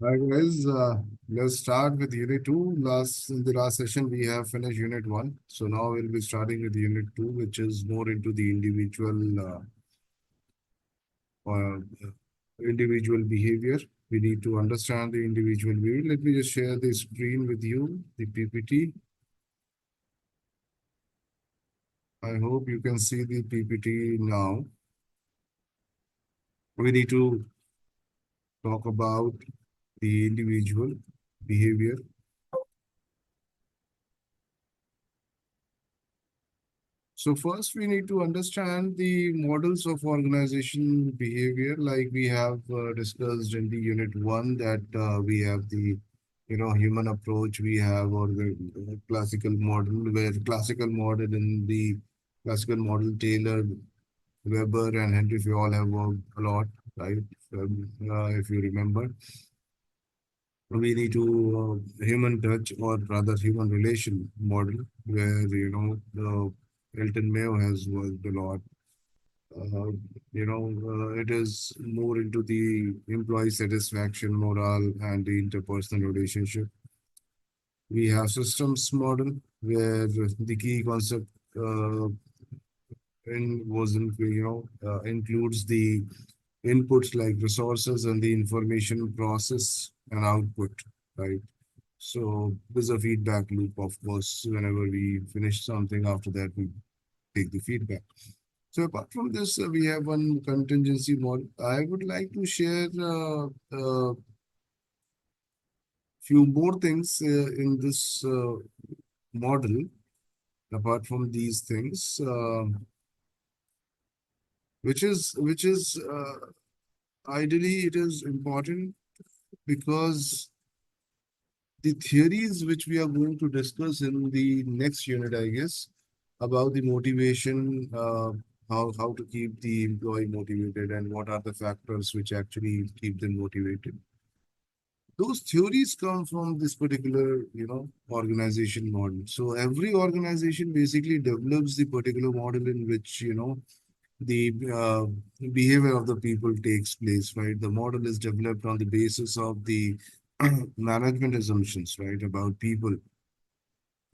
Hi guys, let's start with Unit 2. In the last session, we have finished Unit 1. So now we'll be starting with Unit 2, which is more into the uh, individual behavior. We need to understand the individual behavior. Let me just share the screen with you, the PPT. I hope you can see the PPT now. We need to talk about the individual behavior. So first, we need to understand the models of organization behavior, like we have discussed in the unit one, that we have the human approach. We have or the classical model, where classical model in the classical model Taylor, Weber, and Henry Fayol have worked a lot, right? If you remember, we need to human touch, or rather human relation model, where the Elton Mayo has worked a lot. uh, it is more into the employee satisfaction, morale, and the interpersonal relationship. We have systems model, where the key concept uh, includes the inputs like resources and the information process and output, right? So there's a feedback loop, of course. Whenever we finish something, after that we take the feedback. So apart from this, we have one contingency model. I would like to share a few more things in this model. Apart from these things, which is ideally it is important, because the theories which we are going to discuss in the next unit, I guess, about the motivation, how to keep the employee motivated, and what are the factors which actually keep them motivated. Those theories come from this particular, organization model. So every organization basically develops the particular model in which, the behavior of the people takes place, right? The model is developed on the basis of the management assumptions, right, about people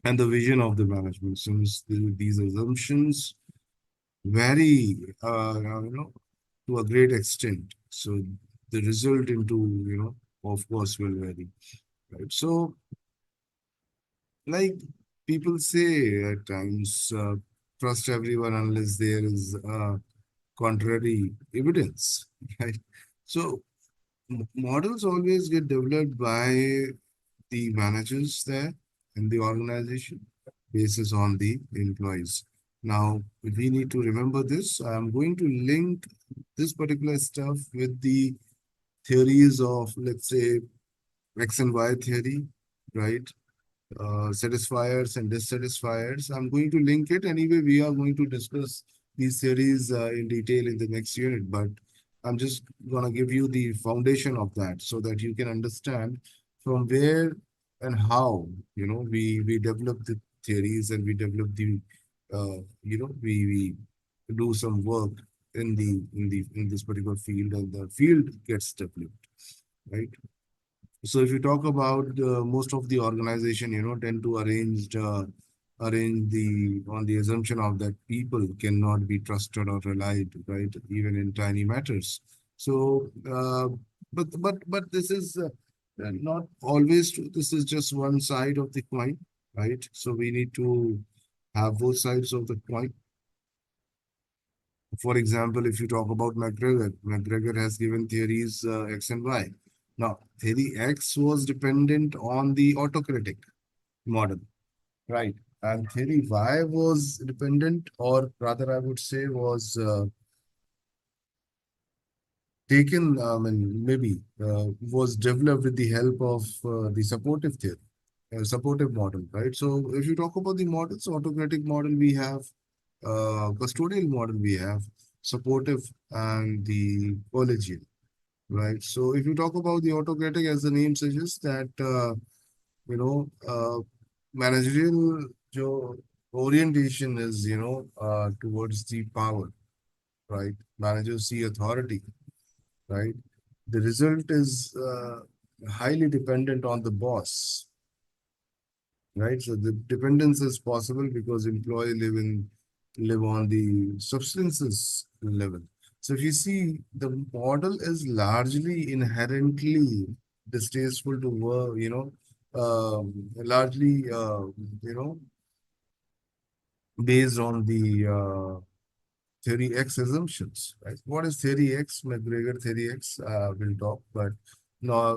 and the vision of the management. Since these assumptions vary, to a great extent, so the result into, of course, will vary, right? So, like people say at times, trust everyone unless there is contrary evidence, right? So models always get developed by the managers there in the organization, basis on the employees. Now, we need to remember this. I'm going to link this particular stuff with the theories of, let's say, X and Y theory, right? Satisfiers and dissatisfiers. I'm going to link it. Anyway, we are going to discuss these theories in detail in the next unit, but I'm just going to give you the foundation of that so that you can understand from where and how, we develop the theories, and we develop the, we do some work in this particular field, and the field gets developed, right? So if you talk about most of the organization, tend to arrange the on the assumption of that people cannot be trusted or relied, right? Even in tiny matters. So, but this is not always true. This is just one side of the coin, right? So we need to have both sides of the coin. For example, if you talk about McGregor has given theories X and Y. Now, theory X was dependent on the autocratic model, right? And theory Y was dependent, or rather, I would say, was taken, and maybe was developed with the help of the supportive theory, supportive model, right? So, if you talk about the models, autocratic model we have, custodial model we have, supportive, and the collegial, right? So if you talk about the autocratic, as the name suggests, that you know managerial orientation is towards the power, right? Managers see authority, right? The result is highly dependent on the boss, right? So the dependence is possible because employee live on the substances level. So if you see, the model is largely inherently distasteful to work, largely, you know, based on the theory X assumptions, right? What is theory X? McGregor theory X, we'll talk, but now,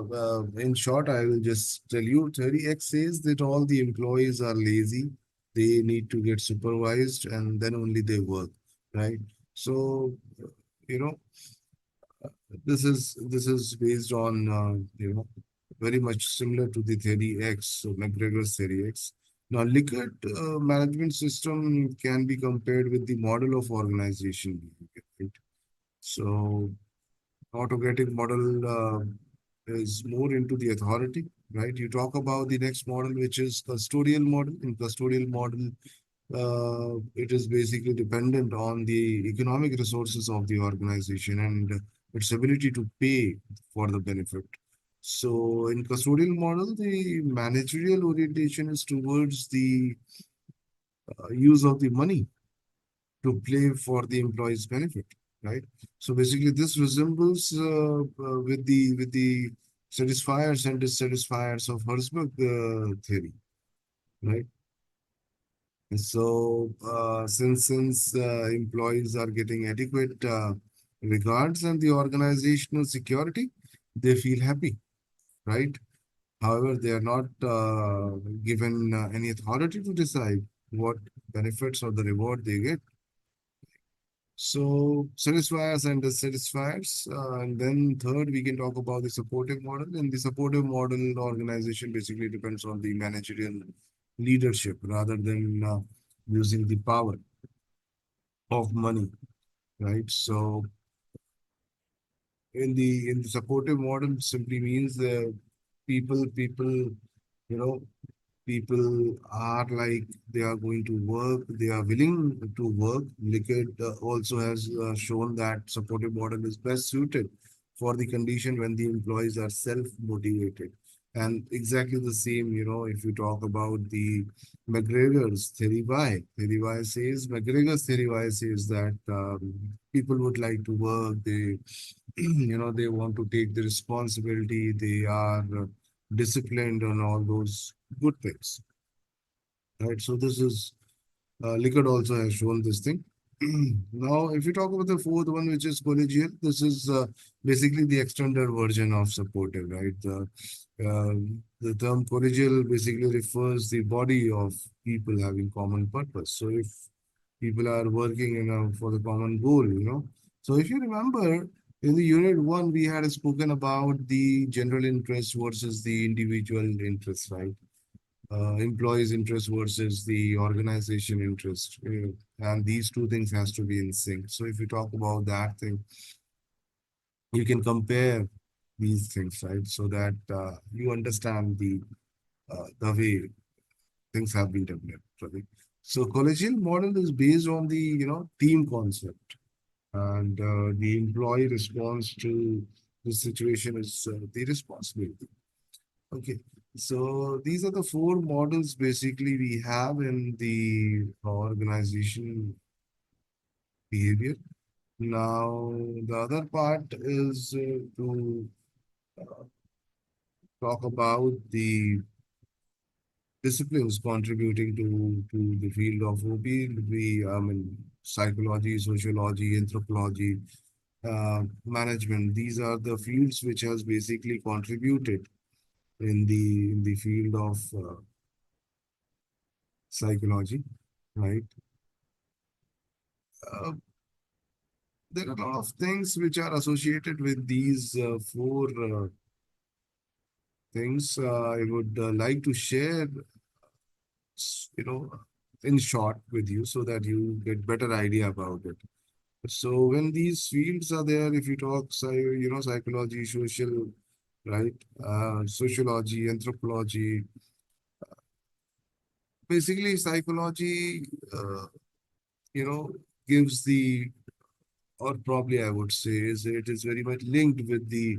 in short, I will just tell you, theory X says that all the employees are lazy, they need to get supervised, and then only they work, right? So, you know, this is based on very much similar to the theory X, so McGregor's theory X. Now, Likert management system can be compared with the model of organization behavior, right? So, autocratic model is more into the authority, right? You talk about the next model, which is custodial model. In custodial model, it is basically dependent on the economic resources of the organization and its ability to pay for the benefit. So, in custodial model, the managerial orientation is towards the use of the money to play for the employee's benefit, right? So basically, this resembles with the satisfiers and dissatisfiers of Herzberg theory, right? So since employees are getting adequate regards and the organizational security, they feel happy, right? However, they are not given any authority to decide what benefits or the reward they get. So satisfiers and dissatisfiers. And then third, we can talk about the supportive model. In the supportive model, the organization basically depends on the managerial leadership rather than using the power of money, right? So in the supportive model simply means the people, you know, people are like they are going to work, they are willing to work. Liquid also has shown that supportive model is best suited for the condition when the employees are self-motivated. And exactly the same, if you talk about the McGregor's theory Y says, McGregor's theory Y says that people would like to work, they want to take the responsibility, they are disciplined on all those good things, right? So this is Liquid also has shown this thing. Now, if you talk about the fourth one, which is collegial, this is basically the extended version of supportive, right? The term collegial basically refers the body of people having common purpose. So if people are working for the common goal. So if you remember, in the unit one, we had spoken about the general interest versus the individual interest, right? Employees' interest versus the organization interest. And these two things has to be in sync. So if you talk about that thing, you can compare these things, right? So that you understand the way things have been developed, right? So collegial model is based on the team concept, and the employee response to the situation is the responsibility. Okay, so these are the four models basically we have in the organization behavior. Now, the other part is to talk about the disciplines contributing to the field of OP. I mean, psychology, sociology, anthropology, management. These are the fields which has basically contributed in the field of psychology, right? Uh, there are a lot of things which are associated with these four things. I would like to share, you know, in short with you so that you get better idea about it. So when these fields are there, if you talk, psychology, social, right, sociology, anthropology, basically psychology, you know, gives the, or probably I would say, is it is very much linked with the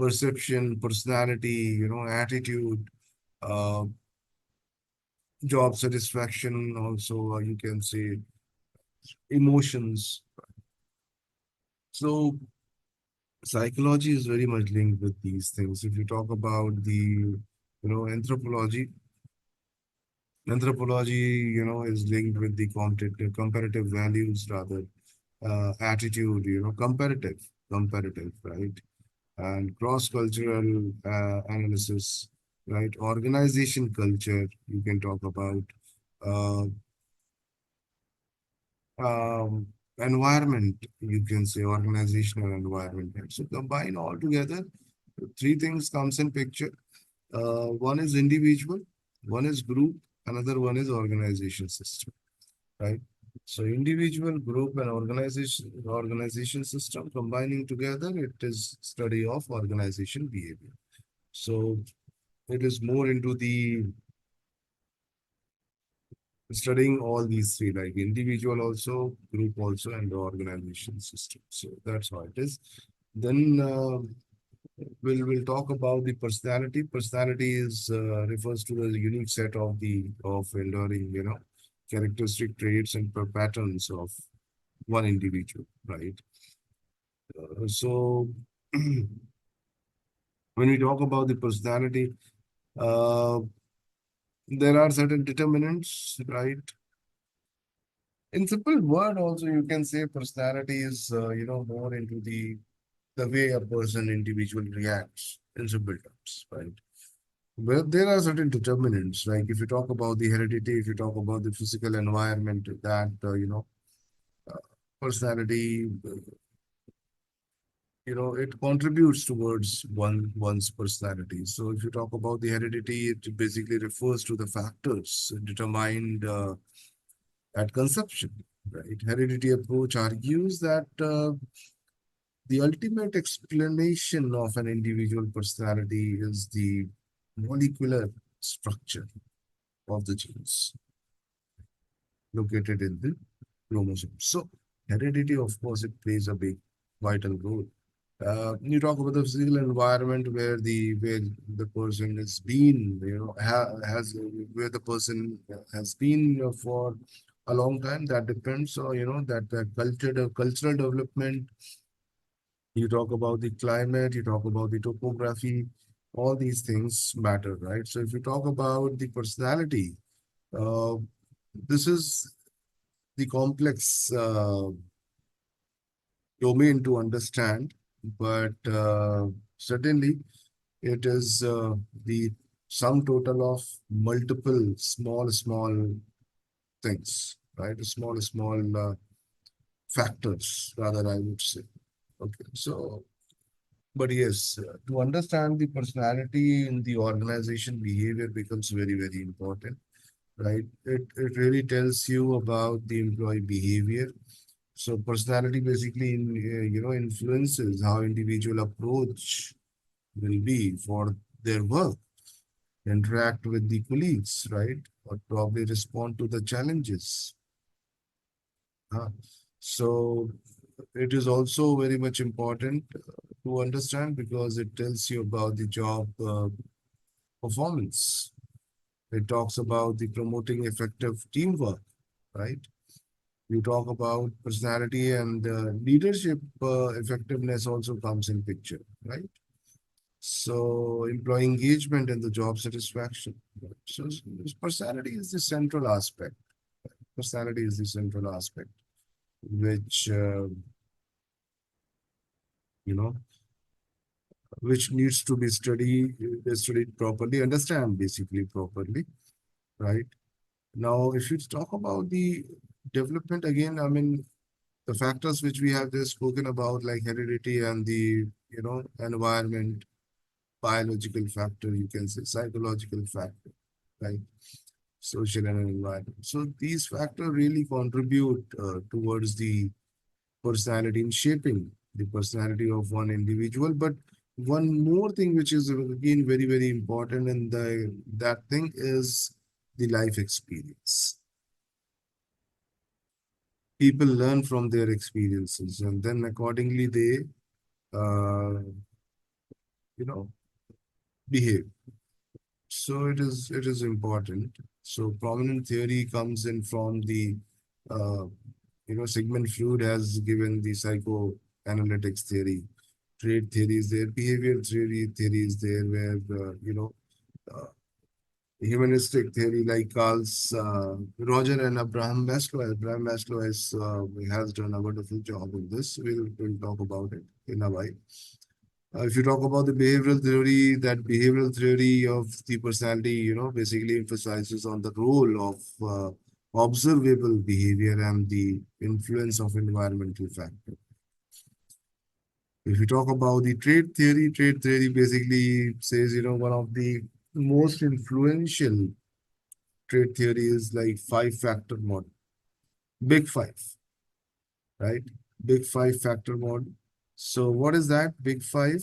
perception, personality, attitude, uh, job satisfaction, also you can say emotions. So psychology is very much linked with these things. If you talk about the, anthropology, is linked with the comparative values rather, attitude, comparative, right? And cross-cultural analysis, right? Organization culture, you can talk about, uh, um, environment, you can say organizational environment. Right? So combine all together, three things comes in picture. One is individual, one is group, another one is organization system, right? So individual, group, and organization system combining together, it is study of organization behavior. So it is more into the studying all these three, like individual also, group also, and the organization system. So that's how it is. Then we'll talk about the personality. Personality is refers to the unique set of enduring, characteristic traits and patterns of one individual, right? So when we talk about the personality, uh, there are certain determinants, right? In simple word, also you can say personality is more into the way a person individual reacts in simple terms, right? Well, there are certain determinants, like if you talk about the heredity, if you talk about the physical environment, that personality, it contributes towards one's personality. So if you talk about the heredity, it basically refers to the factors determined at conception, right? Heredity approach argues that the ultimate explanation of an individual personality is the molecular structure of the genes located in the chromosomes. So heredity, of course, it plays a big vital role. You talk about the physical environment where the person has been, has where the person has been for a long time. That depends on that cultural development. You talk about the climate, you talk about the topography, all these things matter, right? So if you talk about the personality, uh, this is the complex domain to understand, but certainly it is the sum total of multiple small things, right? Small factors, rather, I would say. Okay, so, but yes, to understand the personality in the organization, behavior becomes very important, right? It really tells you about the employee behavior. So personality basically influences how individual approach will be for their work, interact with the colleagues, right? Or probably respond to the challenges. Uh, so it is also very much important to understand because it tells you about the job performance. It talks about the promoting effective teamwork, right? You talk about personality and leadership effectiveness also comes in picture, right? So employee engagement and the job satisfaction. Right? So personality is the central aspect. Personality is the central aspect, which you know, which needs to be studied properly, understand basically properly, right? Now, if you talk about the development again, I mean, the factors which we have just spoken about, like heredity and the environment, biological factor, you can say psychological factor, right? Social and environment. So these factors really contribute towards the personality in shaping the personality of one individual. But one more thing which is again very important, and that thing is the life experience. People learn from their experiences, and then accordingly they uh, you know, behave. So it is important. So prominent theory comes in from the uh, Sigmund Freud has given the psychoanalytics theory, trait theory is there, behavior theory is there, where uh, humanistic theory like Carl's Roger and Abraham Maslow. Abraham Maslow has done a wonderful job in this. We'll talk about it in a while. If you talk about the behavioral theory, that behavioral theory of the personality, basically emphasizes on the role of observable behavior and the influence of environmental factors. If you talk about the trait theory basically says, one of the most influential trait theory is like five-factor model, big five, right? Big five factor model. So what is that? Big five.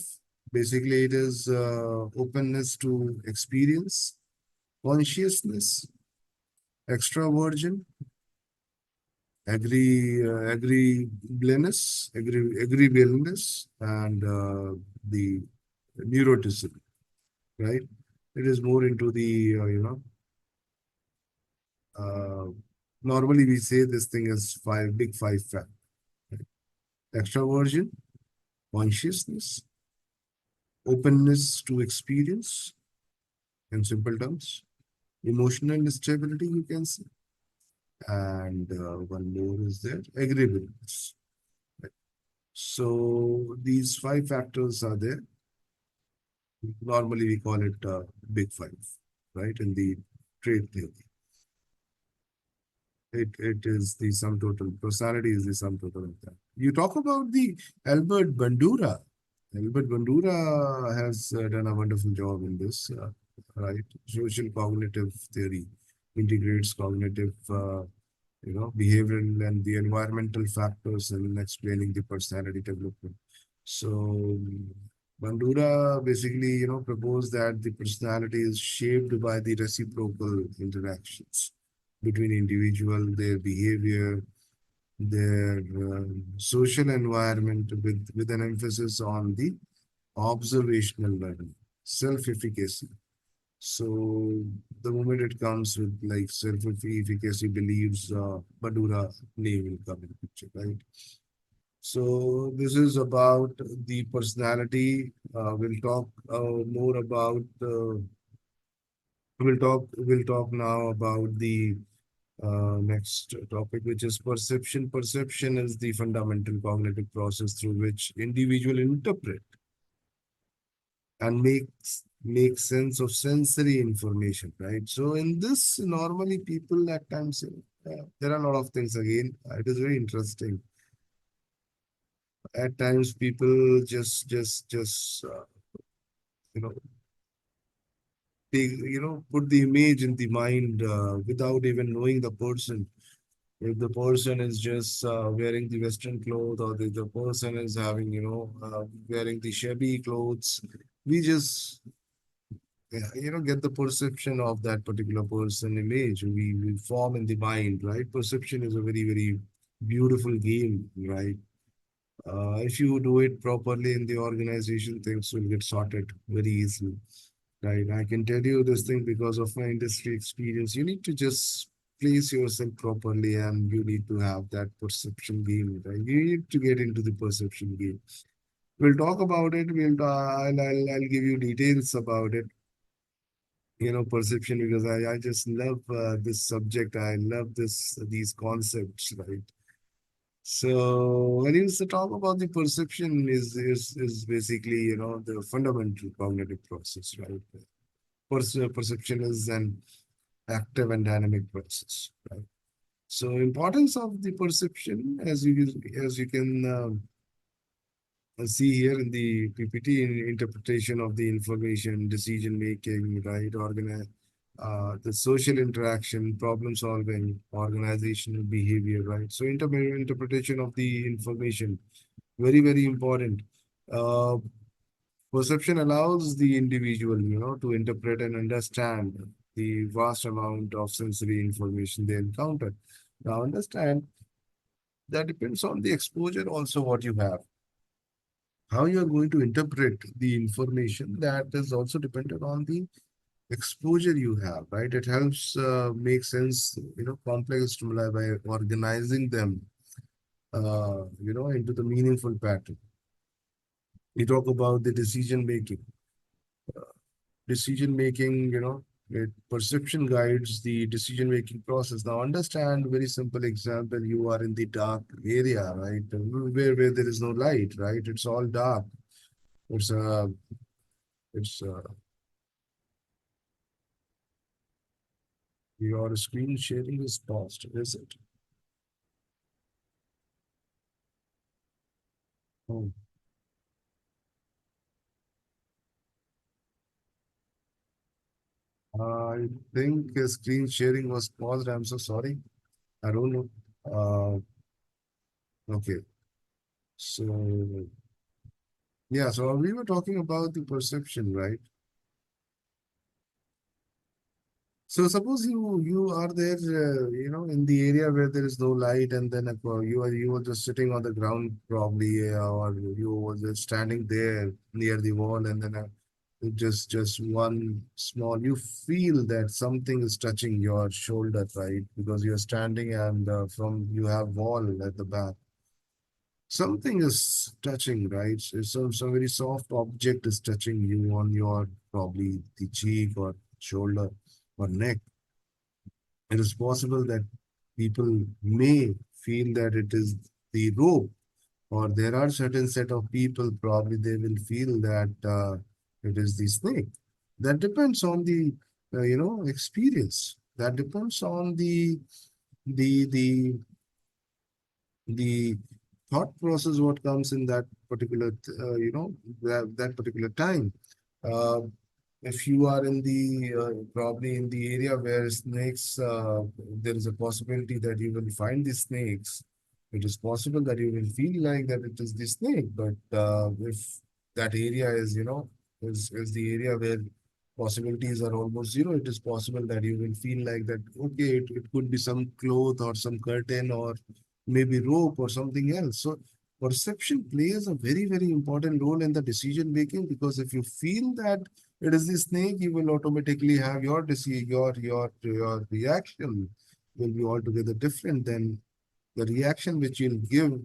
Basically, it is openness to experience, consciousness, extraversion, agreeableness, and the neuroticism, right? It is more into the, normally we say this thing as big five factor. Extraversion, consciousness, openness to experience, in simple terms, emotional stability, you can say, and one more is there, agreeableness. Right? So these five factors are there. Normally we call it big five, right? In the trade theory, it is the sum total. Personality is the sum total of that. You talk about the Albert Bandura. Albert Bandura has done a wonderful job in this, right? Social cognitive theory integrates cognitive, behavioral and the environmental factors in explaining the personality development. So Bandura basically, proposed that the personality is shaped by the reciprocal interactions between individual, their behavior, their social environment with an emphasis on the observational learning, self-efficacy. So the moment it comes with like self-efficacy beliefs, Badura name will come in picture, right? So this is about the personality. We'll talk more about. We'll talk now about the next topic, which is perception. Perception is the fundamental cognitive process through which individual interpret and make sense of sensory information, right? So in this, normally people at times, there are a lot of things again. It is very interesting. At times, people just you know they put the image in the mind without even knowing the person. If the person is just wearing the Western clothes, or the person is having wearing the shabby clothes, we just get the perception of that particular person image we form in the mind, right? Perception is a very beautiful game, right? If you do it properly in the organization, things will get sorted very easily, right? I can tell you this thing because of my industry experience. You need to just place yourself properly, and you need to have that perception game, right? You need to get into the perception game. We'll talk about it. I'll give you details about it, perception, because I just love this subject. I love these concepts, right? So when you talk about the perception is basically, the fundamental cognitive process, right? Perception is an active and dynamic process, right? So importance of the perception, as you can see here in the PPT, in interpretation of the information, decision making, right? The social interaction, problem solving, organizational behavior, right? So interpretation of the information, very important. Uh, Perception allows the individual, to interpret and understand the vast amount of sensory information they encounter. Now, understand that depends on the exposure also what you have. how you are going to interpret the information, that is also dependent on the exposure you have, right? It helps make sense, complex stimuli by organizing them, into the meaningful pattern. We talk about the decision making. Decision making, perception guides the decision making process. Now, understand very simple example. You are in the dark area, right? Where there is no light, right? It's all dark. It's it's your screen sharing is paused, is it? Oh, I think screen sharing was paused. I'm so sorry. I don't know. Okay. So yeah, so we were talking about the perception, right? So suppose you are there, in the area where there is no light, and then you are just sitting on the ground probably, or you were just standing there near the wall, and then just one small, you feel that something is touching your shoulder, right? Because you're standing and from you have wall at the back. Something is touching, right? So some very soft object is touching you on your probably the cheek or shoulder or neck. It is possible that people may feel that it is the rope, or there are certain set of people probably they will feel that it is the snake. That depends on the experience. That depends on the the the thought process what comes in that particular that particular time. Uh, if you are in the probably in the area where snakes, there is a possibility that you will find the snakes. It is possible that you will feel like that it is the snake, but if that area is is the area where possibilities are almost zero, it is possible that you will feel like that, okay, it could be some cloth or some curtain or maybe rope or something else. So perception plays a very, very important role in the decision making, because if you feel that it is the snake, you will automatically have your decision, your reaction will be altogether different than the reaction which you'll give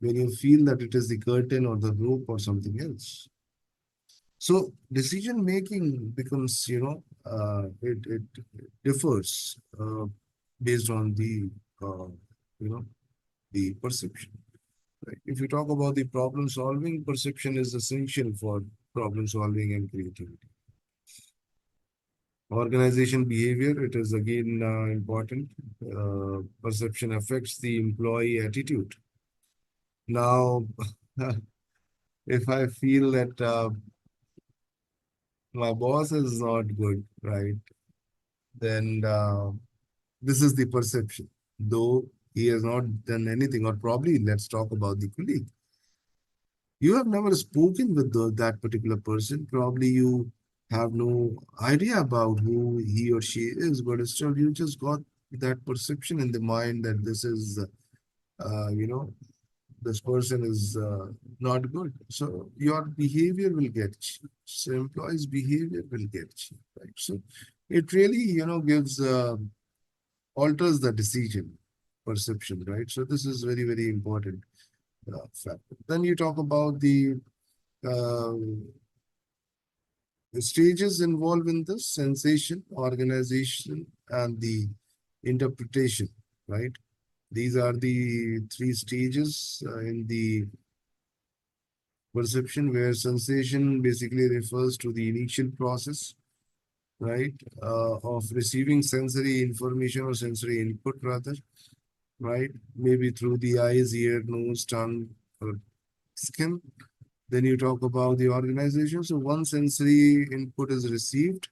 when you feel that it is the curtain or the rope or something else. So decision making becomes, it differs based on the, you know, the perception. Right? If you talk about the problem solving, perception is essential for problem solving and creativity. Organization behavior, it is again important. Perception affects the employee attitude. Now, if I feel that my boss is not good, right, then this is the perception. Though he has not done anything, or probably let's talk about the colleague. You have never spoken with that particular person. Probably you have no idea about who he or she is, but still you just got that perception in the mind that this is, you know, this person is not good. So your behavior will get changed. So employees' behavior will get changed, right? So it really, gives alters the decision perception, right? So this is very, very important factor. Then you talk about uh, the stages involved in this: sensation, organization, and the interpretation, right? These are the three stages in the perception, where sensation basically refers to the initial process, right, of receiving sensory information or sensory input, rather, right? Maybe through the eyes, ear, nose, tongue, or skin. Then you talk about the organization. So once sensory input is received,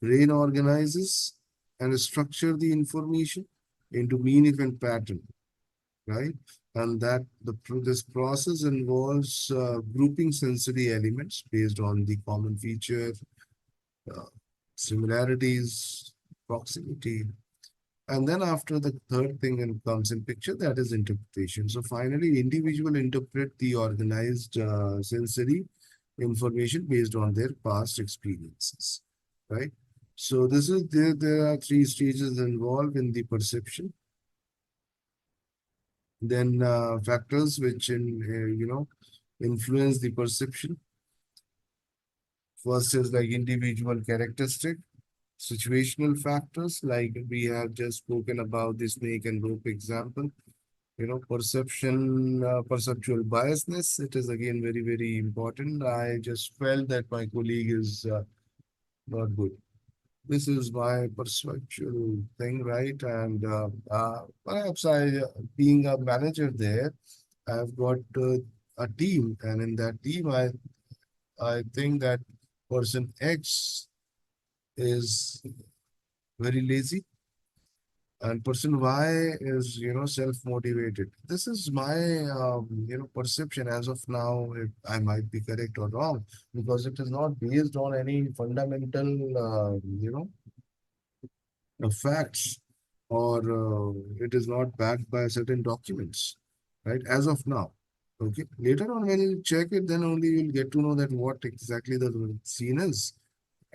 brain organizes and structure the information into meaning and pattern, right? And that this process involves grouping sensory elements based on the common feature, uh, similarities, proximity. And then after the third thing comes in picture, that is interpretation. So finally, individual interpret the organized sensory information based on their past experiences, right? So this is there are three stages involved in the perception. Then factors which influence the perception. First is like individual characteristic, situational factors, like we have just spoken about the snake and rope example. Perceptual biasness, it is again very, very important. I just felt that my colleague is not good. This is my perceptual thing, right? And perhaps being a manager there, I've got a team, and in that team, I think that person X is very lazy, and person Y is, self-motivated. This is my, perception as of now. If I might be correct or wrong, because it is not based on any fundamental, facts, or it is not backed by certain documents, right? As of now. Okay. Later on, when you check it, then only you'll get to know that what exactly the scene is,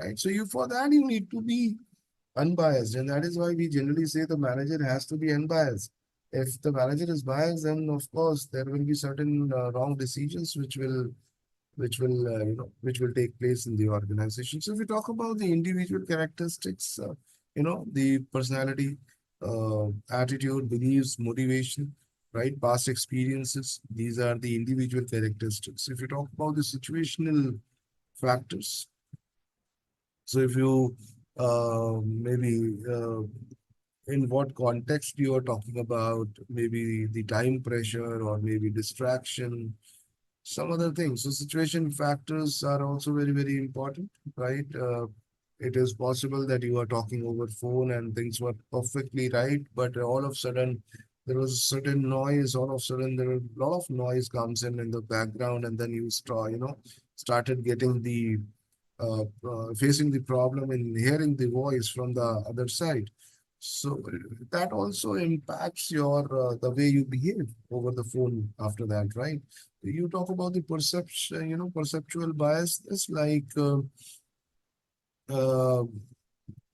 right? So for that you need to be unbiased, and that is why we generally say the manager has to be unbiased. If the manager is biased, then of course there will be certain wrong decisions which will take place in the organization. So if we talk about the individual characteristics, the personality, attitude, beliefs, motivation, right, past experiences, these are the individual characteristics. If you talk about the situational factors, so if you maybe in what context you are talking about, maybe the time pressure or maybe distraction, some other things. So situation factors are also very, very important, right? It is possible that you are talking over phone and things were perfectly right, but all of a sudden there was a certain noise. All of a sudden there a lot of noise comes in the background, and then started getting the facing the problem in hearing the voice from the other side. So that also impacts your the way you behave over the phone after that, right? You talk about the perception, perceptual bias. It's like uh,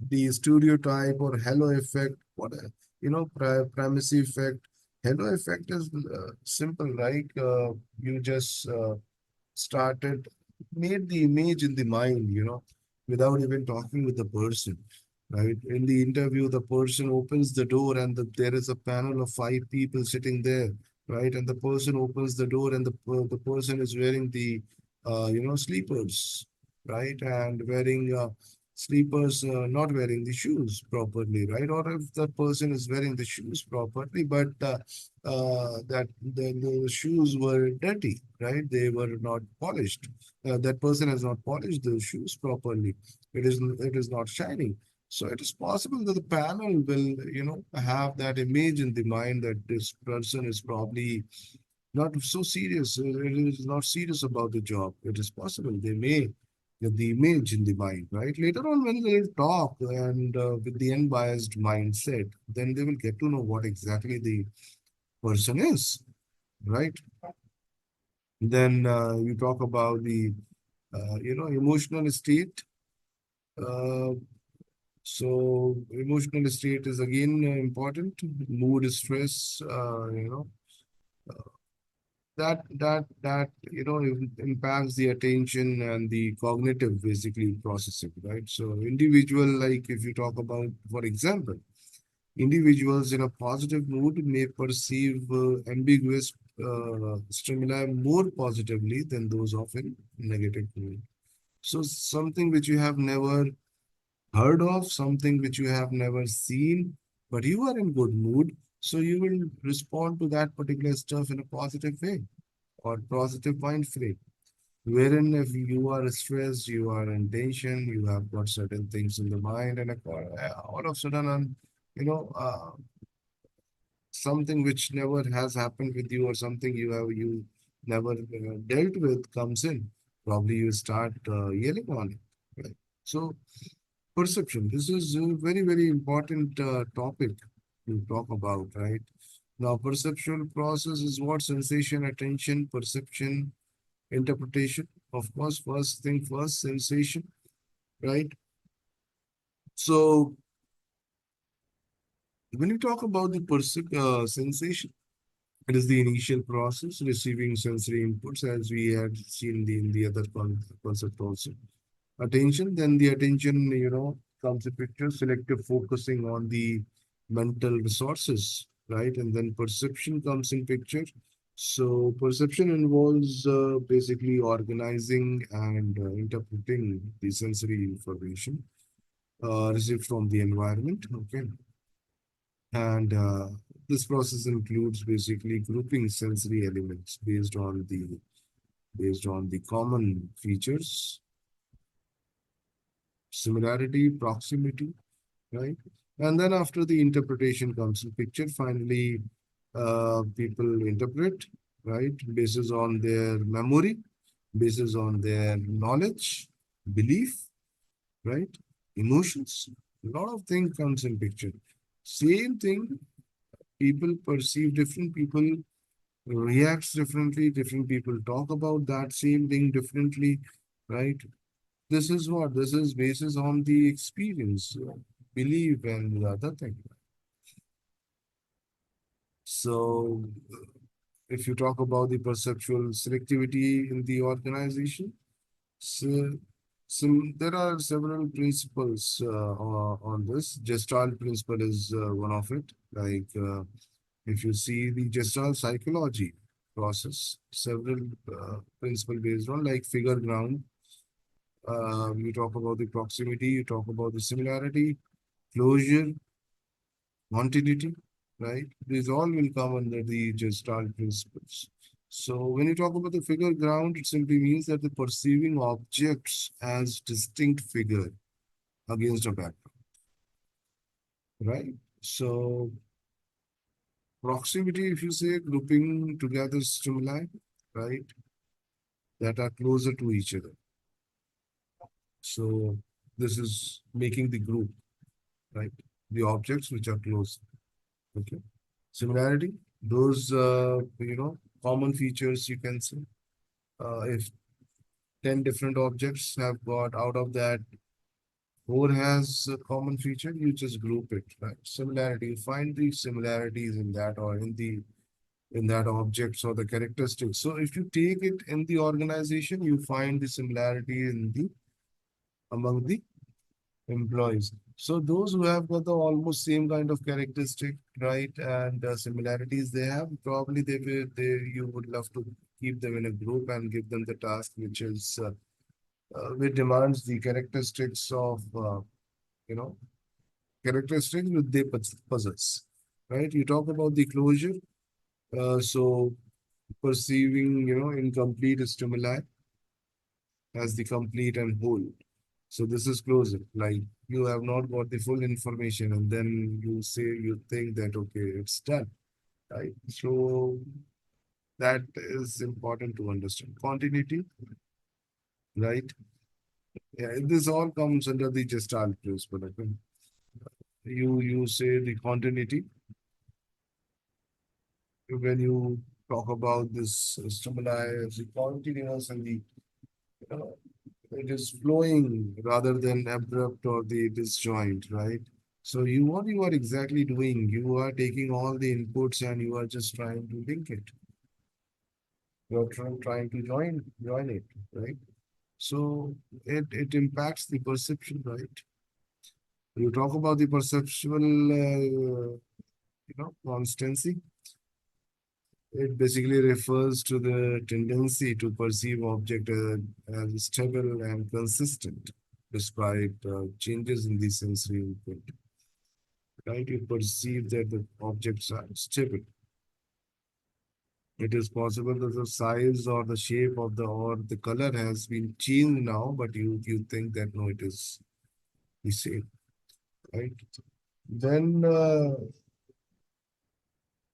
the stereotype or halo effect. Primacy effect. Halo effect is simple, right? You just started made the image in the mind, without even talking with the person, right? In the interview, the person opens the door, and there is a panel of five people sitting there, right? And the person opens the door, and the person is wearing the sleepers, right? And wearing sleepers, not wearing the shoes properly, right? Or if the person is wearing the shoes properly, but that the shoes were dirty, right? They were not polished. That person has not polished the shoes properly. It is not shining. So it is possible that the panel will, have that image in the mind that this person is probably not so serious. It is not serious about the job. It is possible they may get the image in the mind, right? Later on, when they talk and with the unbiased mindset, then they will get to know what exactly the person is, right? Then you talk about the emotional state. Uh, so emotional state is again important. Mood, stress, that impacts the attention and the cognitive basically processing, right? So individual, like if you talk about, for example, individuals in a positive mood may perceive ambiguous stimuli more positively than those of in negative mood. So something which you have never heard of, something which you have never seen, but you are in good mood, so you will respond to that particular stuff in a positive way or positive mind frame. Wherein if you are stressed, you are in tension, you have got certain things in the mind, and all of a sudden, you know, uh, something which never has happened with you or something you never dealt with comes in. Probably you start yelling on it. Right? So Perception. This is a very, very important topic to talk about, right? Now, perceptual process is what sensation, attention, perception, interpretation. Of course, first thing first, sensation, right? So, when you talk about the sensation, it is the initial process receiving sensory inputs, as we had seen in the other concept also. Attention, then the attention, comes a picture, selective focusing on the mental resources, right? And then perception comes in picture. So perception involves basically organizing and interpreting the sensory information received from the environment. Okay, and this process includes basically grouping sensory elements based on the common features, similarity, proximity, right? And then after the interpretation comes in picture, finally, people interpret, right, basis on their memory, basis on their knowledge, belief, right, emotions. A lot of things comes in picture. Same thing, people perceive different people reacts differently, different people talk about that same thing differently, right? This is what this is basis on the experience, belief, and the other thing. So, if you talk about the perceptual selectivity in the organization, so, there are several principles on this. Gestalt principle is one of it. Like if you see the Gestalt psychology process, several principle based on like figure ground. You talk about the proximity, you talk about the similarity, closure, continuity, right? These all will come under the Gestalt principles. So when you talk about the figure ground, it simply means that the perceiving objects as distinct figure against a background, right? So proximity, if you say grouping together stimuli, right, that are closer to each other. So this is making the group, right? The objects which are close. Okay. Similarity, those common features you can say. If 10 different objects have got out of that, four has a common feature, you just group it, right? Similarity, you find the similarities in that or in that objects or the characteristics. So if you take it in the organization, you find the similarity in the among the employees. So those who have got the almost same kind of characteristic, right, and similarities they have, probably they you would love to keep them in a group and give them the task which demands the characteristics of you know characteristics which they possess, right? You talk about the closure, so perceiving incomplete stimuli as the complete and whole. So this is closure. Like you have not got the full information, and then you think that okay, it's done, right? So that is important to understand. Continuity, right? Yeah, this all comes under the Gestalt principle. Okay? You say the continuity when you talk about this stimuli as the continuous and the you know, it is flowing rather than abrupt or the disjoint, right? So what you are exactly doing, you are taking all the inputs and you are just trying to link it. You are trying to join it, right? So it impacts the perception, right? You talk about the perceptual, constancy. It basically refers to the tendency to perceive object as stable and consistent despite changes in the sensory input. Right? You perceive that the objects are stable. It is possible that the size or the shape of the color has been changed now, but you think that no, it is the same, right? Then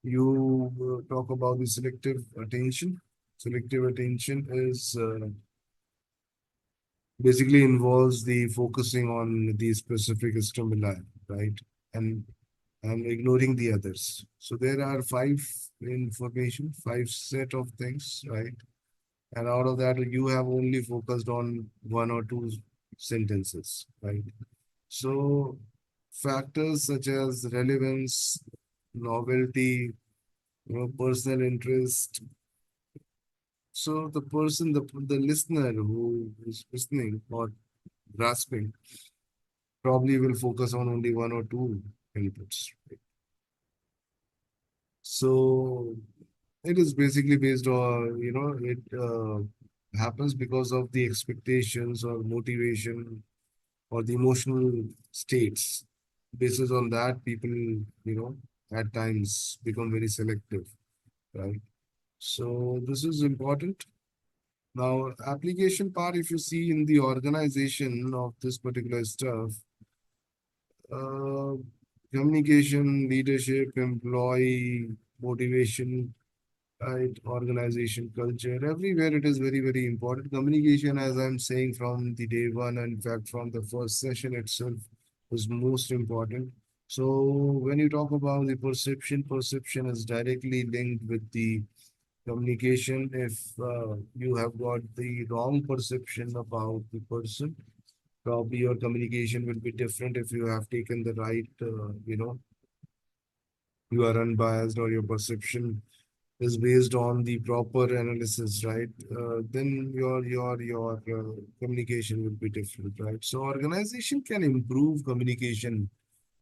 you talk about the selective attention. Selective attention is basically involves the focusing on the specific stimuli, right? And ignoring the others. So there are five set of things, right? And out of that, you have only focused on one or two sentences, right? So factors such as relevance, novelty, personal interest. So the listener who is listening or grasping probably will focus on only one or two inputs. So it is basically based on, it happens because of the expectations or motivation or the emotional states. Basis on that, people, at times become very selective, right? So this is important. Now, application part, if you see in the organization of this particular stuff, uh, communication, leadership, employee motivation, right? Organization culture, everywhere it is very, very important. Communication, as I'm saying from the day one, and in fact, from the first session itself, is most important. So when you talk about the perception is directly linked with the communication. If you have got the wrong perception about the person, probably your communication will be different. If you have taken the right, you are unbiased or your perception is based on the proper analysis, right? Then your communication will be different, right? So organization can improve communication,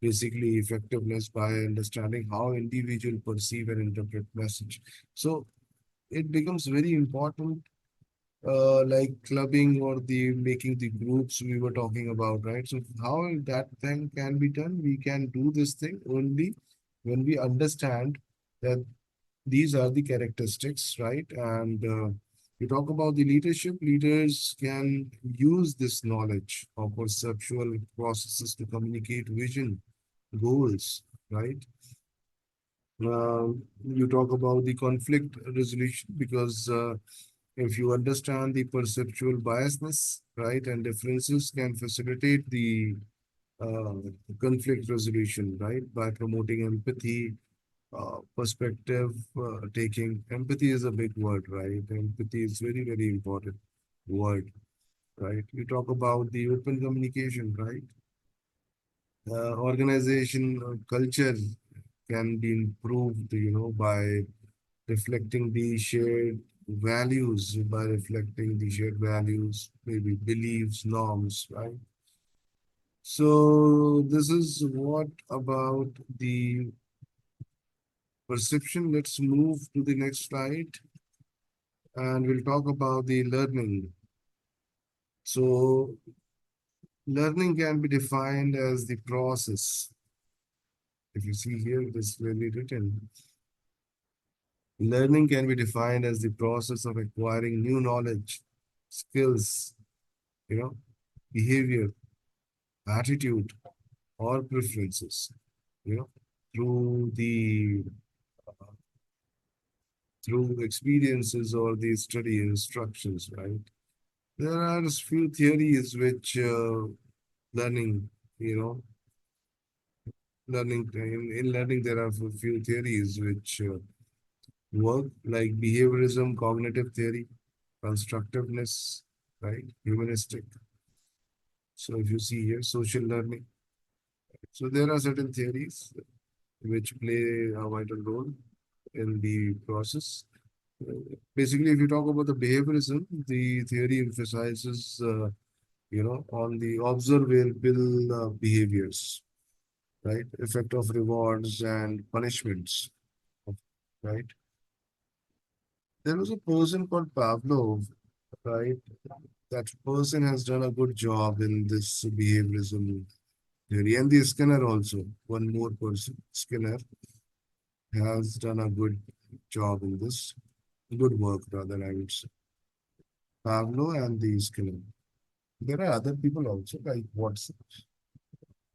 basically effectiveness, by understanding how individual perceive and interpret message. So it becomes very important, like clubbing or the making the groups we were talking about, right? So how that thing can be done? We can do this thing only when we understand that these are the characteristics, right? And you talk about the leadership. Leaders can use this knowledge of perceptual processes to communicate vision, goals, right? You talk about the conflict resolution because if you understand the perceptual biasness, right, and differences can facilitate the uh, conflict resolution, right, by promoting empathy, perspective taking. Empathy is a big word, right? Empathy is very, very important word, right? You talk about the open communication, right? Organization culture can be improved, by reflecting the shared values, maybe beliefs, norms, right? So this is what about the perception. Let's move to the next slide and we'll talk about the learning. So learning can be defined as the process. If you see here, it is clearly written. Learning can be defined as the process of acquiring new knowledge, skills, you know, behavior, attitude, or preferences, you know, through the through experiences or the study instructions, right? There are a few theories which learning, you know, in learning there are a few theories which work, like behaviorism, cognitive theory, constructiveness, right? Humanistic. So if you see here, social learning. So there are certain theories which play a vital role in the process. Basically, if you talk about the behaviorism, the theory emphasizes, on the observable behaviors, right? Effect of rewards and punishments, right? There was a person called Pavlov, right? That person has done a good job in this behaviorism theory. And the Skinner also, one more person, Skinner, has done a good job in this, good work rather, I would say. Pavlov and the Skinner. There are other people also, like Watson,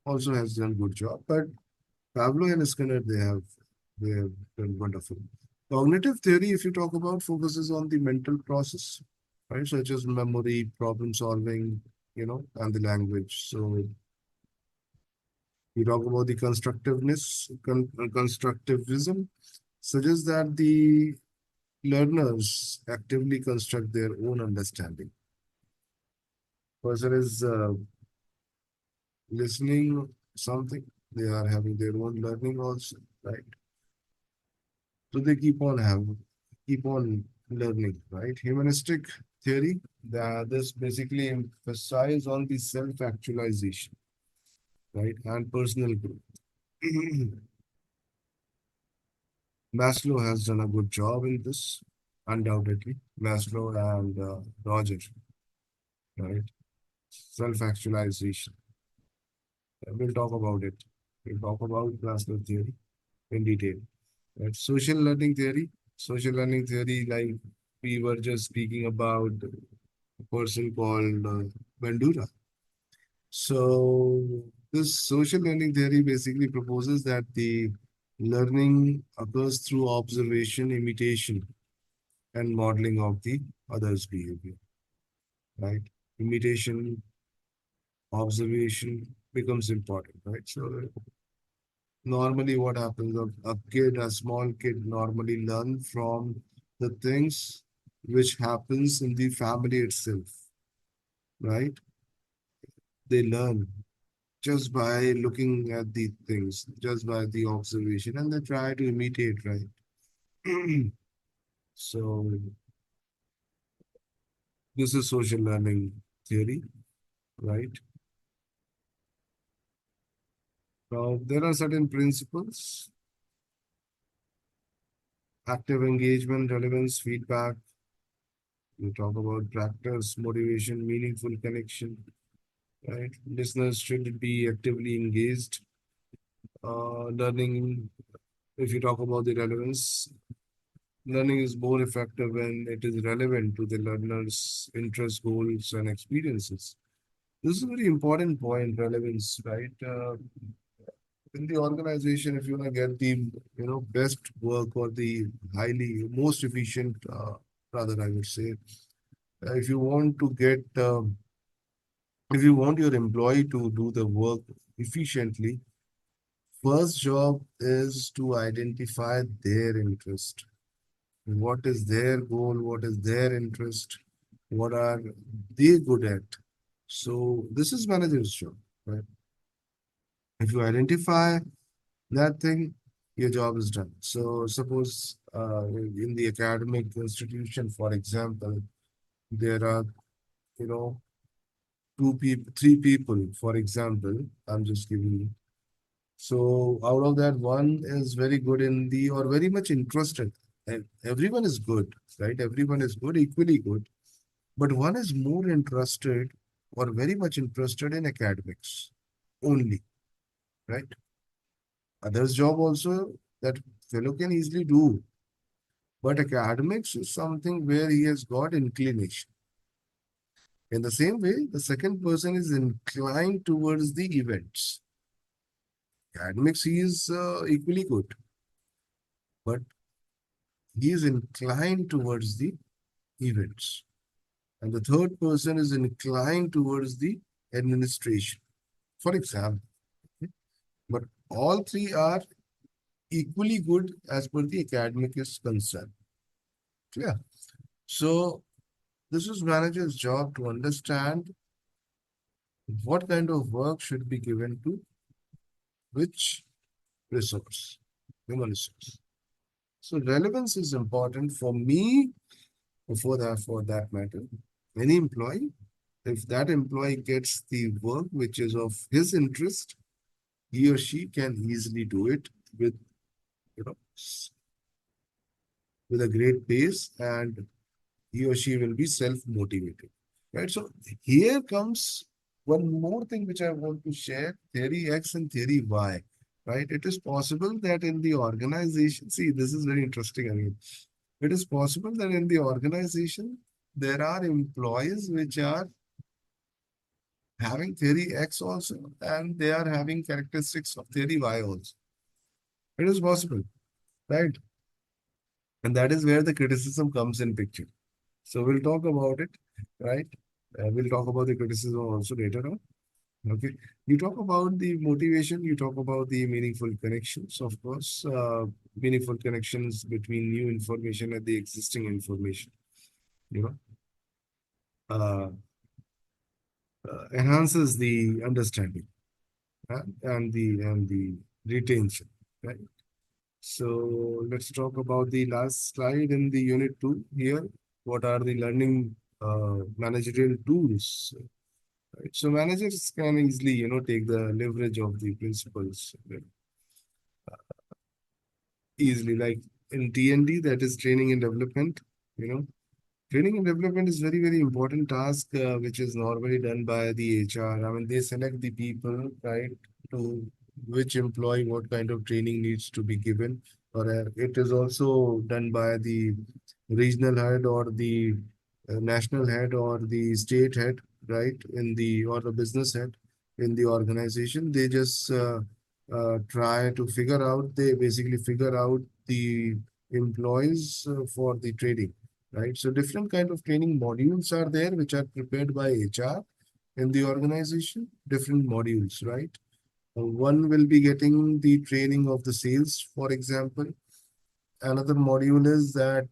also has done good job, but Pavlov and Skinner, they have done wonderful. Cognitive theory, if you talk about, focuses on the mental process, right, such as memory, problem solving, and the language. So we talk about the constructivism suggests that the learners actively construct their own understanding. Person is listening something, they are having their own learning also, right? So they keep on learning, right? Humanistic theory, that this basically emphasize on the self-actualization, right, and personal growth. Maslow has done a good job in this, undoubtedly. Maslow and Roger, right? Self-actualization. We'll talk about it. We'll talk about Maslow theory in detail. Right? Social learning theory. Social learning theory, like we were just speaking about a person called Bandura. So this social learning theory basically proposes that the learning occurs through observation, imitation, and modeling of the other's behavior, right? Imitation, observation becomes important, right? So normally what happens, a small kid normally learn from the things which happens in the family itself, right? They learn just by looking at the things, just by the observation, and they try to imitate, right? So this is social learning theory, right? Now there are certain principles: active engagement, relevance, feedback. We talk about practice, motivation, meaningful connection, right? Listeners should be actively engaged. Learning, if you talk about the relevance, learning is more effective when it is relevant to the learner's interests, goals, and experiences. This is a very important point, relevance, right? In the organization, if you want to get the best work or the highly most efficient, rather I would say, if you want to get if you want your employee to do the work efficiently, first job is to identify their interest. What is their goal? What is their interest? What are they good at? So this is manager's job, right? If you identify that thing, your job is done. So suppose in the academic institution, for example, there are you know two people, three people, for example. I'm just giving you. So out of that, one is very good in the or very much interested. And everyone is good, right? Everyone is good, equally good. But one is more interested or very much interested in academics only, right? Others job also that fellow can easily do. But academics is something where he has got inclination. In the same way, the second person is inclined towards the events. Academics, he is equally good, but he is inclined towards the events. And the third person is inclined towards the administration, for example. Okay? But all three are equally good as per the academic is concerned. Clear? So this is manager's job to understand what kind of work should be given to which resource, human resource. So relevance is important for me, for that matter. Any employee, if that employee gets the work which is of his interest, he or she can easily do it with you know with a great pace, and he or she will be self-motivated. Right. So here comes one more thing which I want to share: theory X and theory Y. Right. It is possible that in the organization, see, this is very interesting again. It is possible that in the organization there are employees which are having theory X also, and they are having characteristics of theory Y also. It is possible, right? And that is where the criticism comes in picture. So we'll talk about it, right? We'll talk about the criticism also later on. Okay. You talk about the motivation, you talk about the meaningful connections, of course, meaningful connections between new information and the existing information, you know, uh, enhances the understanding and the retention, right? So let's talk about the last slide in the unit two here. What are the learning managerial tools? Right? So managers can easily, take the leverage of the principles easily, like in TND, that is training and development. You know, training and development is very, very important task, which is normally done by the HR. I mean, they select the people, right, to which employee, what kind of training needs to be given. Or it is also done by the regional head or the national head or the state head, right, in the or the business head in the organization. They just try to figure out. They basically figure out the employees for the training, right? So different kind of training modules are there which are prepared by HR in the organization, different modules, right? One will be getting the training of the sales, for example. Another module is that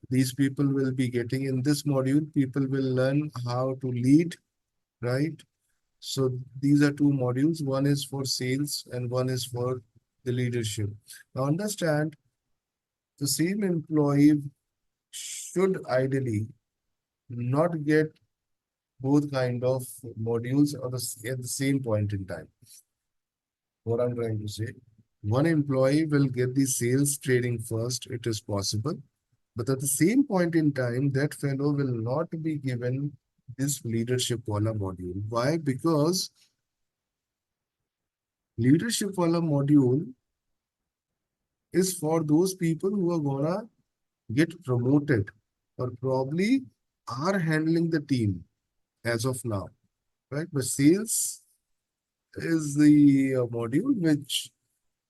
these people will be getting in this module, people will learn how to lead, right? So these are two modules. One is for sales and one is for the leadership. Now understand the same employee should ideally not get both kind of modules at the same point in time. What I'm trying to say, one employee will get the sales training first, it is possible, but at the same point in time, that fellow will not be given this leadership wala module. Why? Because leadership wala module is for those people who are gonna get promoted or probably are handling the team as of now, right? But sales is the module which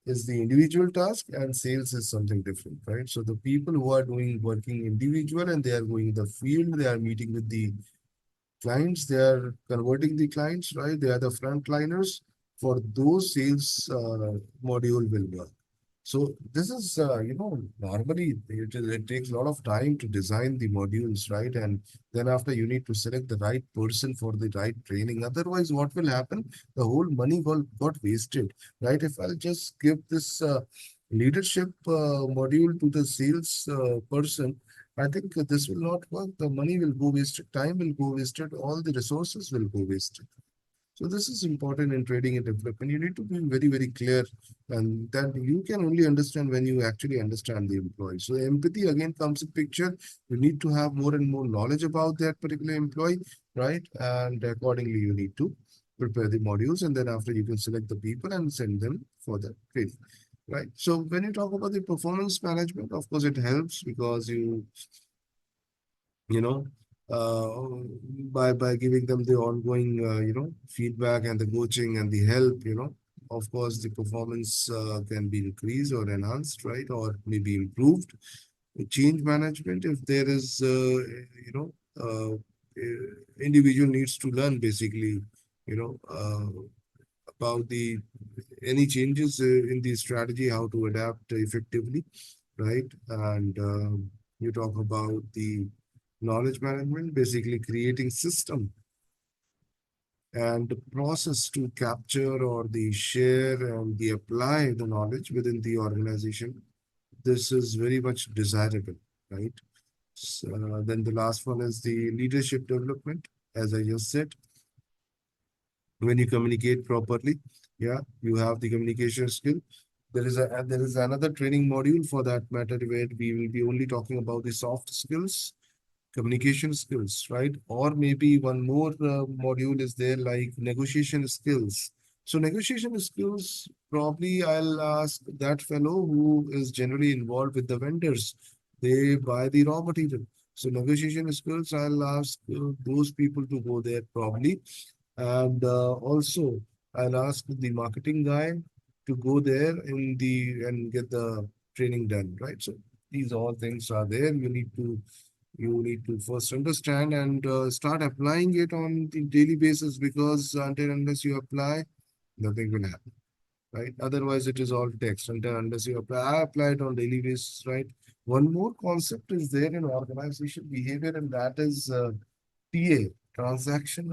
is the individual task and sales is something different, right? So the people who are doing working individual and they are going in the field, they are meeting with the clients, they are converting the clients, right? They are the frontliners. For those sales module will work. So this is, normally it takes a lot of time to design the modules, right? And then after you need to select the right person for the right training. Otherwise, what will happen? The whole money got wasted, right? If I'll just give this leadership module to the sales person, I think this will not work. The money will go wasted, time will go wasted, all the resources will go wasted. So this is important in trading and development. You need to be very, very clear, and that you can only understand when you actually understand the employee. So empathy again comes in picture. You need to have more and more knowledge about that particular employee, right? And accordingly, you need to prepare the modules, and then after you can select the people and send them for the training, right? So when you talk about the performance management, of course, it helps because you know, by giving them the ongoing, feedback and the coaching and the help, of course, the performance can be increased or enhanced, right, or maybe improved. Change management, if there is, individual needs to learn basically, you know, about the any changes in the strategy, how to adapt effectively, right? And you talk about the knowledge management, basically creating system and the process to capture or the share and the apply the knowledge within the organization. This is very much desirable, right? So, then the last one is the leadership development. As I just said, when you communicate properly, yeah, you have the communication skill. There is another training module for that matter where we will be only talking about the soft skills, communication skills, right? Or maybe one more module is there like negotiation skills. So negotiation skills, probably I'll ask that fellow who is generally involved with the vendors. They buy the raw material. So negotiation skills, I'll ask those people to go there probably. And also, I'll ask the marketing guy to go there and get the training done, right? So these all things are there. You need to You need to first understand and start applying it on the daily basis, because until unless you apply, nothing will happen, right? Otherwise, it is all text. Unless you apply, I apply it on daily basis, right? One more concept is there in organization behavior, and that is TA, transaction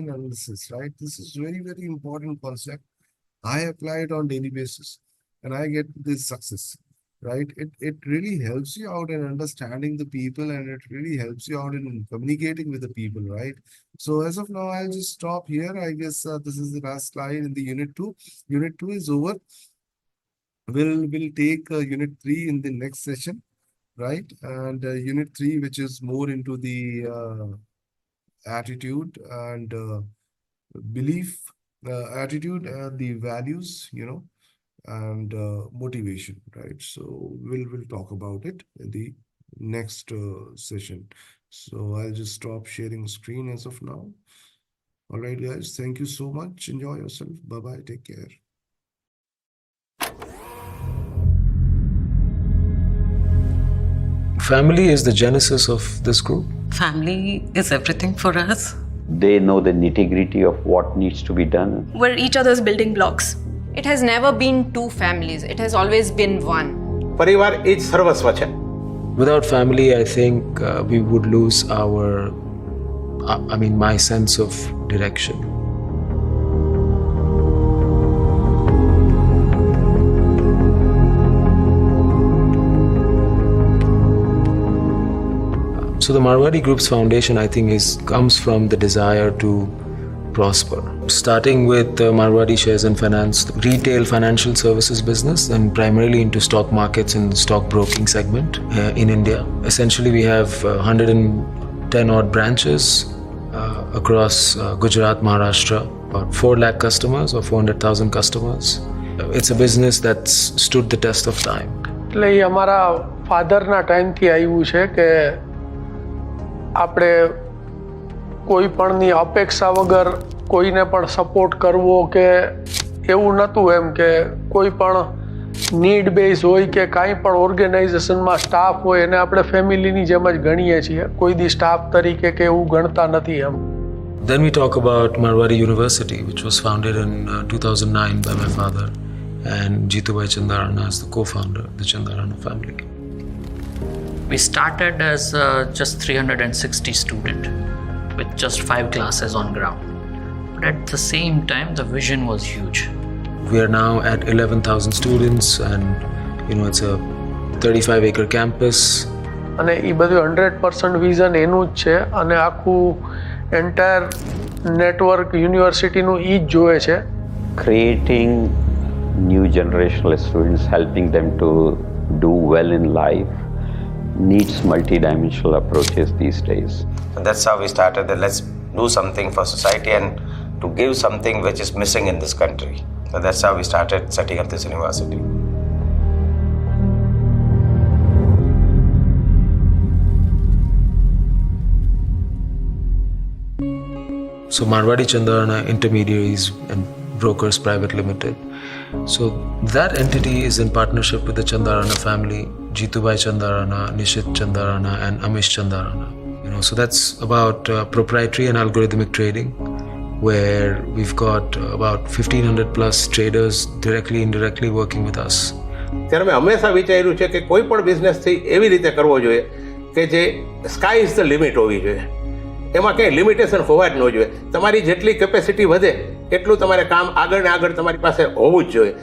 analysis, right? This is very, very important concept. I apply it on daily basis and I get this success, right? It really helps you out in understanding the people, and it really helps you out in communicating with the people, right? So as of now, I'll just stop here. I guess this is the last slide in the unit 2. Unit 2 is over. We'll take unit 3 in the next session, right? And unit 3, which is more into the attitude and belief, attitude and the values, and motivation, right? So we'll talk about it in the next session. So I'll just stop sharing screen as of now. All right, guys. Thank you so much. Enjoy yourself. Bye-bye. Take care. Family is the genesis of this group. Family is everything for us. They know the nitty-gritty of what needs to be done. We're each other's building blocks. It has never been two families. It has always been one. પરિવાર એ જ સર્વસ્વ છે. Without family, I think we would lose my sense of direction. So the Marwari Group's foundation, I think, comes from the desire to prosper. Starting with Marwari Shares and Finance, retail financial services business, and primarily into stock markets and stock broking segment in India. Essentially, we have 110 odd branches across Gujarat, Maharashtra, about 4 lakh customers or 400,000 customers. It's a business that's stood the test of time. એટલે એ અમારા ફાધરના ટાઈમથી આવ્યું છે કે આપણે કોઈ પણની અપેક્ષા વગર કોઈને પણ સપોર્ટ કરવો કે એવું નહોતું એમ કે કોઈ પણ નીડ બેઝ હોય કે કાંઈ પણ ઓર્ગેનાઇઝેશનમાં સ્ટાફ હોય એને આપણે ફેમિલીની જેમ જ ગણીએ છીએ, કોઈ દી સ્ટાફ તરીકે કે એવું ગણતા નથી એમ. Then we talk about Marwari University, which was founded in 2009 by my father, and Jeetubhai Chandarana is the co-founder of the Chandarana family. We started as just 360 students with just 5 classes on ground. But at the same time, the vision was huge. We are now at 11,000 students, and it's a 35-acre campus. અને એ બધું 100% vision એનું જ છે અને આખું entire network યુનિવર્સિટીનું એ જ જોવે છે. Creating new generational students, helping them to do well in life, needs multi-dimensional approaches these days. And that's how we started that let's do something for society and to give something which is missing in this country. So that's how we started setting up this university. So Marwari Chandarana Intermediaries and Brokers Private Limited. So that entity is in partnership with the Chandarana family, Jeetubhai Chandarana, Nishit Chandarana, and Amish Chandarana. So that's about proprietary and algorithmic trading, where we've got about 1,500 plus traders directly, indirectly working with us. ત્યારે મેં હંમેશા વિચાર્યું છે કે કોઈ પણ બિઝનેસથી એવી રીતે કરવો જોઈએ કે જે સ્કાય ઇઝ ધ લિમિટ હોવી જોઈએ. એમાં કંઈ લિમિટેશન હોવા જ ન જોઈએ. તમારી જેટલી કેપેસિટી વધે એટલું તમારે કામ આગળ ને આગળ તમારી પાસે હોવું જ જોઈએ.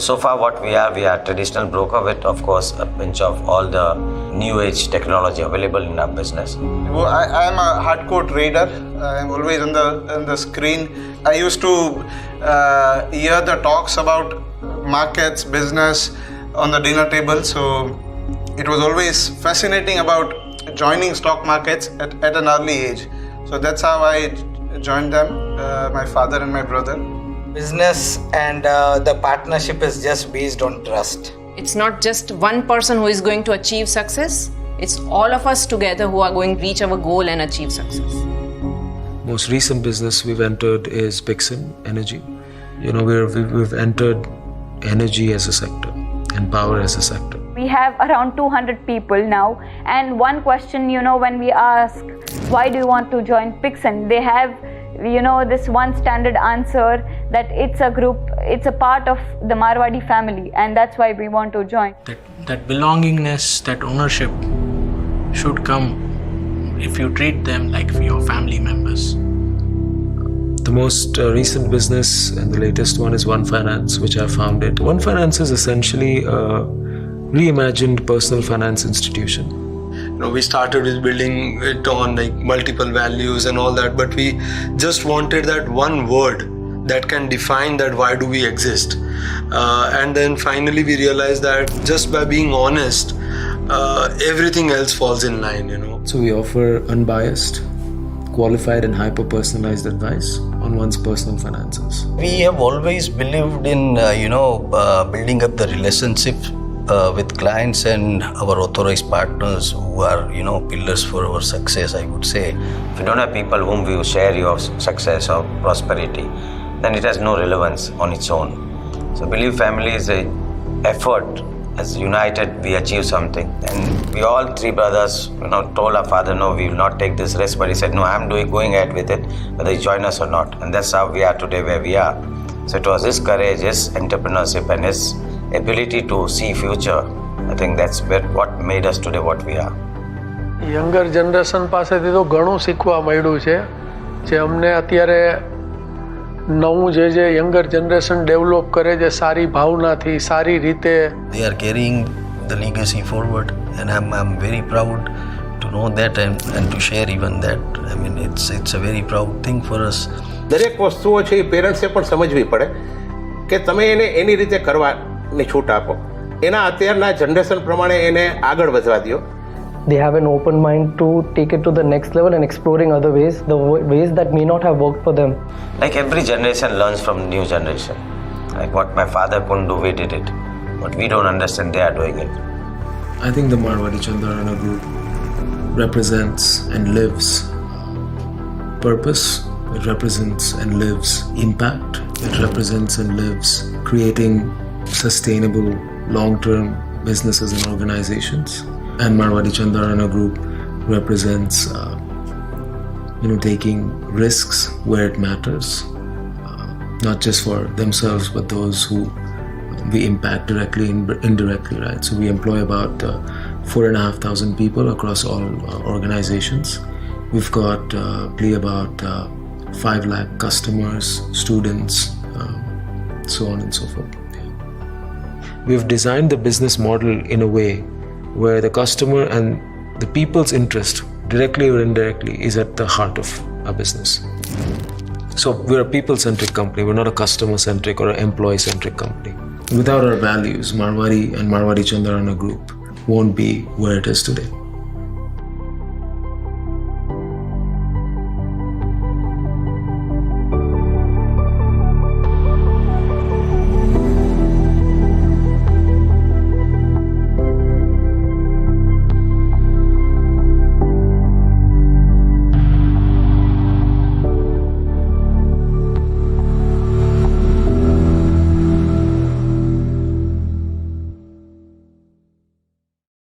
So far what we are traditional broker with, of course, a pinch of all the new age technology available in our business. I am a hardcore trader. I am always on the screen. I used to hear the talks about markets, business on the dinner table. So it was always fascinating about joining stock markets at an early age. So that's how I joined them, my father and my brother. Business and the partnership is just based on trust. It's not just one person who is going to achieve success. It's all of us together who are going to reach our goal and achieve success. Most recent business we've entered is Pixin Energy. We've entered energy as a sector and power as a sector. We have around 200 people now, and one question, when we ask, why do you want to join Pixon, they have this one standard answer that it's a group, it's a part of the Marwadi family, and that's why we want to join. That belongingness, that ownership should come if you treat them like your family members. The most recent business and the latest one is One Finance, which I founded. One Finance is essentially a reimagined personal finance institution. We started with building it on like multiple values and all that, but we just wanted that one word that can define that why do we exist. And then finally we realized that just by being honest, everything else falls in line, So we offer unbiased, qualified and hyper-personalized advice on one's personal finances. We have always believed in, building up the relationship with clients and our authorized partners who are, pillars for our success, I would say. If you don't have people whom you share your success or prosperity, then it has no relevance on its own. So Believe Family is an effort. As united, we achieve something. And we all three brothers, told our father, no, we will not take this risk. But he said, no, I'm going ahead with it, whether you join us or not. And that's how we are today where we are. So it was his courage, his entrepreneurship, and his ability to see future. I think that's what made us today what we are. Younger generation પાસેથી તો ઘણું શીખવા મળ્યું છે જે અમને અત્યારે નવું જે યંગર જનરેશન ડેવલપ કરે છે સારી ભાવનાથી સારી રીતે. They are carrying the legacy forward, and I'm very proud to know that and to share even that. I mean, it's a very proud thing for us. દરેક વસ્તુઓ છે એ પેરેન્ટ્સે પણ સમજવી પડે કે તમે એને એની રીતે કરવાની છૂટ આપો. એના અત્યારના જનરેશન પ્રમાણે એને આગળ વધવા દો. They have an open mind to take it to the next level and exploring other ways, the ways that may not have worked for them. Like every generation learns from new generation. Like what my father couldn't do, we did it. What we don't understand, they are doing it. I think the Marwadi Chandarana Group represents and lives purpose. It represents and lives impact. It represents and lives creating sustainable long-term businesses and organizations. And Marwadi Chandarana Group represents, taking risks where it matters, not just for themselves, but those who we impact directly and indirectly, right? So we employ about 4,500 people across all organizations. We've got about 5 lakh customers, students, so on and so forth. We've designed the business model in a way where the customer and the people's interest, directly or indirectly, is at the heart of our business. So we're a people-centric company. We're not a customer-centric or an employee-centric company. Without our values, Marwadi and Marwadi Chandarana Group won't be where it is today.